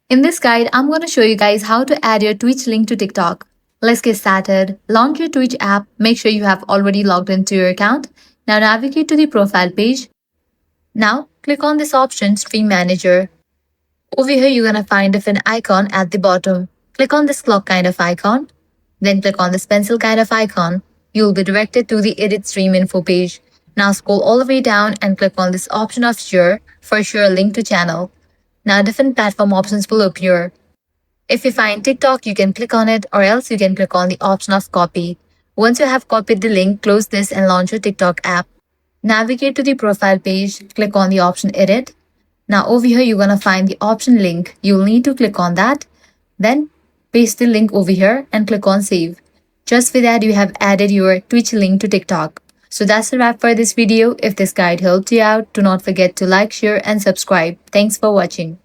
In this guide, I'm going to show you guys how to add your Twitch link to TikTok. Let's get started. Launch your Twitch app. Make sure you have already logged into your account. Now navigate to the profile page. Now click on this option, Stream Manager. Over here, you're going to find different icon at the bottom. Click on this clock kind of icon. Then click on this pencil kind of icon. You'll be directed to the Edit Stream Info page. Now scroll all the way down and click on this option of Share for share link to channel. Now different platform options will appear. If you find TikTok, you can click on it, or else you can click on the option of copy. Once you have copied the link, close this and launch your TikTok app. Navigate to the profile page, click on the option Edit. Now over here, you're going to find the option link. You'll need to click on that. Then paste the link over here and click on Save. Just for that, you have added your Twitch link to TikTok. So that's a wrap for this video. If this guide helped you out, do not forget to like, share and subscribe. Thanks for watching.